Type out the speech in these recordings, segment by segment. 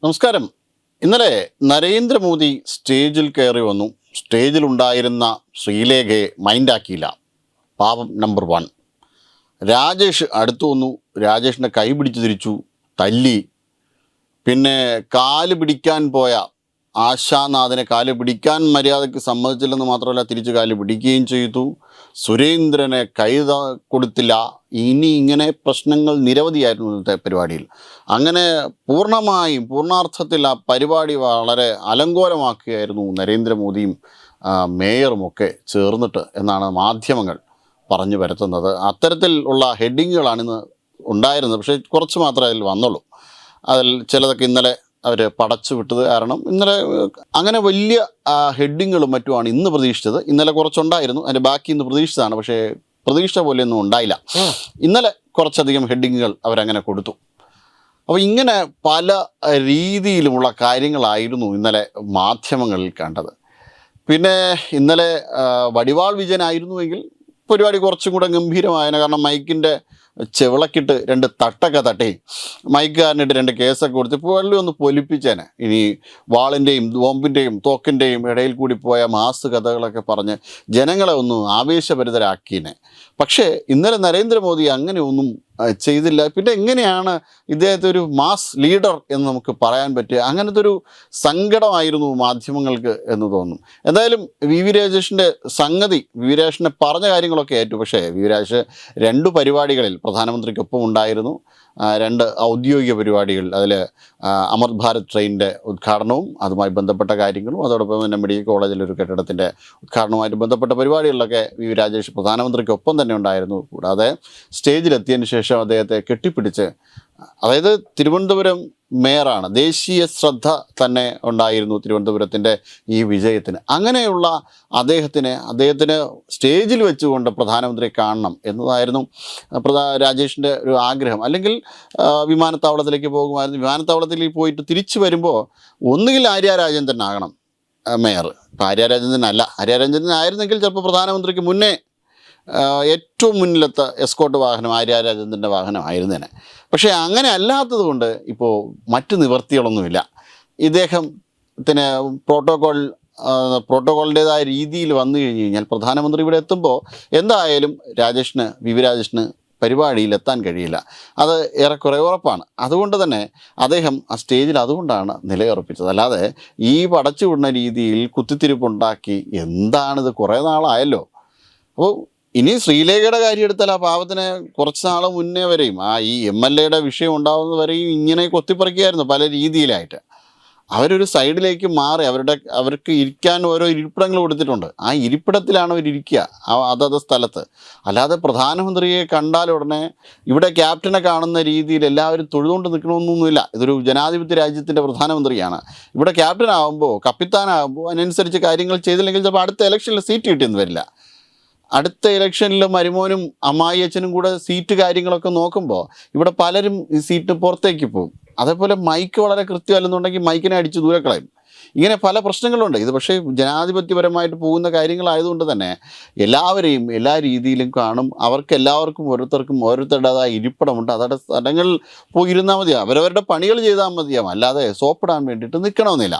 നമസ്കാരം. ഇന്നലെ നരേന്ദ്രമോദി സ്റ്റേജിൽ കയറി വന്നു. സ്റ്റേജിലുണ്ടായിരുന്ന ശ്രീലേഖയെ മൈൻഡാക്കിയില്ല. പാപം നമ്പർ 1. രാജേഷ് അടുത്തു വന്നു. രാജേഷിൻ്റെ കൈ പിടിച്ചു തിരിച്ചു, തല്ലി. പിന്നെ കാല് പിടിക്കാൻ പോയ ആശാനാഥനെ കാല് പിടിക്കാൻ മര്യാദയ്ക്ക് സമ്മതിച്ചില്ലെന്ന് മാത്രമല്ല, തിരിച്ച് കാല് പിടിക്കുകയും ചെയ്തു. സുരേന്ദ്രനെ കൊടുത്തില്ല. ഇനി ഇങ്ങനെ പ്രശ്നങ്ങൾ നിരവധിയായിരുന്നു ഇന്നത്തെ പരിപാടിയിൽ. അങ്ങനെ പൂർണ്ണാർത്ഥത്തിൽ ആ പരിപാടി വളരെ അലങ്കോലമാക്കുകയായിരുന്നു നരേന്ദ്രമോദിയും മേയറുമൊക്കെ ചേർന്നിട്ട് എന്നാണ് മാധ്യമങ്ങൾ പറഞ്ഞു വരുത്തുന്നത്. അത്തരത്തിൽ ഉള്ള ഹെഡിങ്ങുകളാണ് ഇന്ന് ഉണ്ടായിരുന്നത്. പക്ഷേ കുറച്ച് മാത്രമേ അതിൽ വന്നുള്ളൂ. അതിൽ ചിലതൊക്കെ ഇന്നലെ അവർ പടച്ചു വിട്ടത് കാരണം ഇന്നലെ അങ്ങനെ വലിയ ഹെഡിങ്ങുകളും മറ്റുമാണ് ഇന്ന് പ്രതീക്ഷിച്ചത്. ഇന്നലെ കുറച്ചുണ്ടായിരുന്നു, അതിൻ്റെ ബാക്കി ഇന്ന് പ്രതീക്ഷിച്ചതാണ്. പക്ഷേ പ്രതീക്ഷ പോലെയൊന്നും ഉണ്ടായില്ല. ഇന്നലെ കുറച്ചധികം ഹെഡിങ്ങുകൾ അവരങ്ങനെ കൊടുത്തു. അപ്പോൾ ഇങ്ങനെ പല രീതിയിലുമുള്ള കാര്യങ്ങളായിരുന്നു ഇന്നലെ മാധ്യമങ്ങളിൽ കണ്ടത്. പിന്നെ ഇന്നലെ വടിവാൾ വിജയനായിരുന്നുവെങ്കിൽ പരിപാടി കുറച്ചും കൂടെ ഗംഭീരമായേനെ. കാരണം മൈക്കിൻ്റെ ചെവിളക്കിട്ട് 2 തട്ടൊക്കെ തട്ടി മൈക്കുകാരനിട്ട് 2 കേസൊക്കെ കൊടുത്ത് പുള്ളി ഒന്ന് പൊലിപ്പിച്ചേനെ. ഇനി വാളിൻ്റെയും ബോംബിൻ്റെയും തോക്കിൻ്റെയും ഇടയിൽ കൂടി പോയ മാസ് കഥകളൊക്കെ പറഞ്ഞ് ജനങ്ങളെ ഒന്ന് ആവേശഭരിതരാക്കിനെ. പക്ഷേ ഇന്നലെ നരേന്ദ്രമോദി അങ്ങനെ ഒന്നും ചെയ്തില്ല. പിന്നെ എങ്ങനെയാണ് ഇദ്ദേഹത്തെ ഒരു മാസ് ലീഡർ എന്ന് നമുക്ക് പറയാൻ പറ്റുക? അങ്ങനത്തെ ഒരു സങ്കടമായിരുന്നു മാധ്യമങ്ങൾക്ക് എന്ന് തോന്നുന്നു. എന്തായാലും വി രാജേഷിൻ്റെ സംഗതി, വി രാജേഷിനെ പറഞ്ഞ കാര്യങ്ങളൊക്കെ ഏറ്റു. പക്ഷേ വി രാജേഷ് 2 പരിപാടികളിൽ പ്രധാനമന്ത്രിക്കൊപ്പം ഉണ്ടായിരുന്നു. 2 ഔദ്യോഗിക പരിപാടികൾ. അതിൽ അമൃത് ഭാരത് ട്രെയിനിൻ്റെ ഉദ്ഘാടനവും അതുമായി ബന്ധപ്പെട്ട കാര്യങ്ങളും, അതോടൊപ്പം തന്നെ മെഡിക്കൽ കോളേജിലൊരു കെട്ടിടത്തിൻ്റെ ഉദ്ഘാടനവുമായിട്ട് ബന്ധപ്പെട്ട പരിപാടികളിലൊക്കെ വി രാജേഷ് പ്രധാനമന്ത്രിക്കൊപ്പം തന്നെ ഉണ്ടായിരുന്നു. കൂടാതെ സ്റ്റേജിലെത്തിയതിന് ശേഷം അദ്ദേഹത്തെ കെട്ടിപ്പിടിച്ച്, അതായത് തിരുവനന്തപുരം മേയറാണ്, ദേശീയ ശ്രദ്ധ തന്നെ ഉണ്ടായിരുന്നു തിരുവനന്തപുരത്തിൻ്റെ ഈ വിജയത്തിന്. അങ്ങനെയുള്ള അദ്ദേഹത്തിന് സ്റ്റേജിൽ വെച്ചുകൊണ്ട് പ്രധാനമന്ത്രിയെ കാണണം എന്നതായിരുന്നു രാജേഷിൻ്റെ ഒരു ആഗ്രഹം. അല്ലെങ്കിൽ വിമാനത്താവളത്തിലേക്ക് പോകുമായിരുന്നു. വിമാനത്താവളത്തിലേക്ക് പോയിട്ട് തിരിച്ചു വരുമ്പോൾ ഒന്നുകിൽ ആര്യ രാജേന്ദ്രനാകണം മേയർ. ഇപ്പം ആര്യ രാജേന്ദ്രൻ ആയിരുന്നെങ്കിൽ ചിലപ്പോൾ പ്രധാനമന്ത്രിക്ക് മുന്നേ ഏറ്റവും മുന്നിലത്തെ എസ്കോട്ട് വാഹനം ആര്യ രാജേന്ദ്രൻ്റെ വാഹനമായിരുന്നേനെ. പക്ഷേ അങ്ങനെ അല്ലാത്തത് കൊണ്ട് ഇപ്പോൾ മറ്റ് നിവൃത്തികളൊന്നുമില്ല. ഇദ്ദേഹത്തിന് പ്രോട്ടോക്കോളിൻ്റേതായ രീതിയിൽ വന്നു കഴിഞ്ഞ് കഴിഞ്ഞാൽ പ്രധാനമന്ത്രി ഇവിടെ എത്തുമ്പോൾ എന്തായാലും വി രാജേഷിന് പരിപാടിയിലെത്താൻ കഴിയില്ല. അത് ഏറെക്കുറെ ഉറപ്പാണ്. അതുകൊണ്ട് തന്നെ അദ്ദേഹം ആ സ്റ്റേജിൽ അതുകൊണ്ടാണ് നിലയുറപ്പിച്ചത്. അല്ലാതെ ഈ പടച്ചു വിടുന്ന രീതിയിൽ കുത്തിത്തിരിപ്പുണ്ടാക്കി എന്താണിത്? കുറേ നാളായല്ലോ. അപ്പോൾ ഇനി ശ്രീലേഖയുടെ കാര്യം എടുത്താൽ, ആ പാവത്തിന് കുറച്ച് നാൾ മുന്നേ വരെയും ഈ MLAയുടെ വിഷയം ഉണ്ടാകുന്നവരെയും ഇങ്ങനെ കൊത്തിപ്പറിക്കുകയായിരുന്നു പല രീതിയിലായിട്ട്. അവരൊരു സൈഡിലേക്ക് മാറി അവർക്ക് ഇരിക്കാൻ ഓരോ ഇരിപ്പിടങ്ങൾ കൊടുത്തിട്ടുണ്ട്. ആ ഇരിപ്പിടത്തിലാണ് അവരിയ്ക്കുക, അതത് സ്ഥലത്ത്. അല്ലാതെ പ്രധാനമന്ത്രിയെ കണ്ടാൽ ഉടനെ ഇവിടെ ക്യാപ്റ്റനെ കാണുന്ന രീതിയിൽ എല്ലാവരും തൊഴുതുകൊണ്ട് നിൽക്കണമെന്നൊന്നുമില്ല. ഇതൊരു ജനാധിപത്യ രാജ്യത്തിൻ്റെ പ്രധാനമന്ത്രിയാണ്. ഇവിടെ ക്യാപ്റ്റനാകുമ്പോൾ, കപ്പിത്താനാകുമ്പോൾ അതിനനുസരിച്ച് കാര്യങ്ങൾ ചെയ്തില്ലെങ്കിൽ ചിലപ്പോൾ അടുത്ത ഇലക്ഷനിൽ സീറ്റ് കിട്ടിയെന്ന് വരില്ല. അടുത്ത ഇലക്ഷനിൽ മരുമോനും അമ്മായി അച്ഛനും കൂടെ സീറ്റ് കാര്യങ്ങളൊക്കെ നോക്കുമ്പോൾ ഇവിടെ പലരും ഈ സീറ്റ് പുറത്തേക്ക് പോകും. അതേപോലെ മൈക്ക് വളരെ കൃത്യമല്ലെന്നുണ്ടെങ്കിൽ മൈക്കിനെ അടിച്ച് ദൂരെ കളയും. ഇങ്ങനെ പല പ്രശ്നങ്ങളുണ്ട്. ഇത് പക്ഷേ ജനാധിപത്യപരമായിട്ട് പോകുന്ന കാര്യങ്ങളായതുകൊണ്ട് തന്നെ എല്ലാവരെയും എല്ലാ രീതിയിലും കാണും. എല്ലാവർക്കും ഓരോരുത്തരുടേതായ ഇരിപ്പിടമുണ്ട്. അതവിടെ സ്ഥലങ്ങളിൽ പോയി ഇരുന്നാൽ മതിയാവും, അവരവരുടെ പണികൾ ചെയ്താൽ മതിയാവും. അല്ലാതെ സോപ്പിടാൻ വേണ്ടിയിട്ട് നിൽക്കണമെന്നില്ല.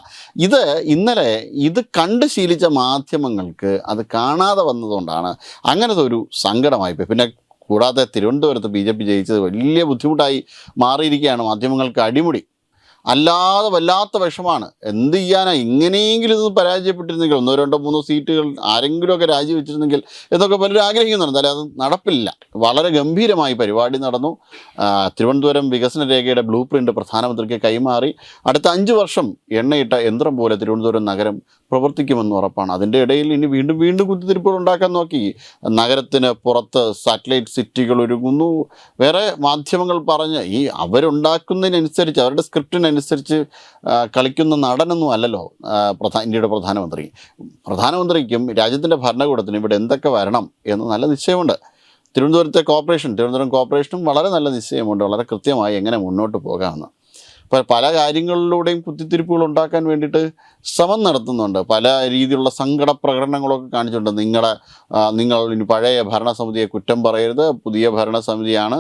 ഇന്നലെ ഇത് കണ്ട് ശീലിച്ച മാധ്യമങ്ങൾക്ക് അത് കാണാതെ വന്നതുകൊണ്ടാണ് അങ്ങനത്തെ ഒരു സങ്കടമായിപ്പോയി. പിന്നെ കൂടാതെ തിരുവനന്തപുരത്ത് BJP ജയിച്ചത് വലിയ ബുദ്ധിമുട്ടായി മാറിയിരിക്കുകയാണ്. മാധ്യമങ്ങൾക്ക് അടിമുടി അല്ലാതെ വല്ലാത്ത വിഷമാണ്. എന്ത് ചെയ്യാനാ? ഇങ്ങനെയെങ്കിലും ഇത് പരാജയപ്പെട്ടിരുന്നെങ്കിൽ 1, 2, 3 സീറ്റുകൾ ആരെങ്കിലുമൊക്കെ രാജിവെച്ചിരുന്നെങ്കിൽ എന്നൊക്കെ പലരും ആഗ്രഹിക്കുന്നുണ്ട്. അല്ലാതെ നടപ്പില്ല. വളരെ ഗംഭീരമായി പരിപാടി നടന്നു. തിരുവനന്തപുരം വികസന രേഖയുടെ ബ്ലൂ പ്രിൻ്റ് പ്രധാനമന്ത്രിക്ക് കൈമാറി. അടുത്ത 5 വർഷം എണ്ണയിട്ട യന്ത്രം പോലെ തിരുവനന്തപുരം നഗരം പ്രവർത്തിക്കുമെന്ന് ഉറപ്പാണ്. അതിൻ്റെ ഇടയിൽ ഇനി വീണ്ടും കുത്തിത്തിരിപ്പുകൾ ഉണ്ടാക്കാൻ നോക്കി. നഗരത്തിന് പുറത്ത് സാറ്റലൈറ്റ് സിറ്റികൾ ഒരുങ്ങുന്നു. വേറെ മാധ്യമങ്ങൾ പറഞ്ഞ് അവരുണ്ടാക്കുന്നതിനനുസരിച്ച്, അവരുടെ സ്ക്രിപ്റ്റിനനുസരിച്ച് കളിക്കുന്ന നടനൊന്നും അല്ലല്ലോ ഇന്ത്യയുടെ പ്രധാനമന്ത്രിക്കും രാജ്യത്തിൻ്റെ ഭരണകൂടത്തിനും ഇവിടെ എന്തൊക്കെ വരണം എന്ന് നല്ല നിശ്ചയമുണ്ട്. തിരുവനന്തപുരം കോർപ്പറേഷനും വളരെ നല്ല നിശ്ചയമുണ്ട്. വളരെ കൃത്യമായി എങ്ങനെ മുന്നോട്ട് പോകാമെന്ന്. പല കാര്യങ്ങളിലൂടെയും കുത്തിത്തിരിപ്പുകൾ ഉണ്ടാക്കാൻ വേണ്ടിയിട്ട് ശ്രമം നടത്തുന്നുണ്ട്. പല രീതിയിലുള്ള സങ്കട പ്രകടനങ്ങളൊക്കെ കാണിച്ചിട്ടുണ്ട്. നിങ്ങൾ ഇനി പഴയ ഭരണസമിതിയെ കുറ്റം പറയരുത്, പുതിയ ഭരണസമിതിയാണ്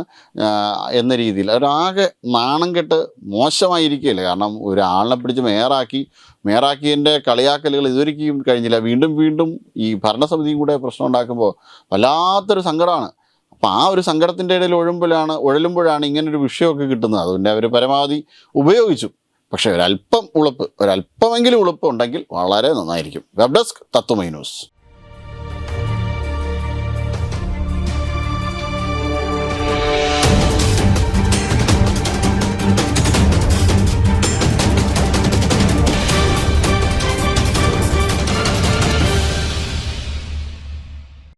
എന്ന രീതിയിൽ ഒരാകെ നാണം കെട്ട് മോശമായിരിക്കുകയല്ലേ. കാരണം ഒരാളിനെ പിടിച്ച് മേയറാക്കിയതിൻ്റെ കളിയാക്കലുകൾ ഇതുവരെയും കഴിഞ്ഞില്ല. വീണ്ടും ഈ ഭരണസമിതിയും കൂടെ പ്രശ്നം ഉണ്ടാക്കുമ്പോൾ വല്ലാത്തൊരു സങ്കടമാണ്. അപ്പോൾ ആ ഒരു സങ്കടത്തിൻ്റെ ഇടയിൽ ഉഴലുമ്പോഴാണ് ഇങ്ങനൊരു വിഷയമൊക്കെ കിട്ടുന്നത്. അതുകൊണ്ട് അവർ പരമാവധി ഉപയോഗിച്ചു. പക്ഷേ ഒരല്പമെങ്കിലും ഉളുപ്പ് ഉണ്ടെങ്കിൽ വളരെ നന്നായിരിക്കും. വെബ് ഡെസ്ക് തത്വമൈ ന്യൂസ്.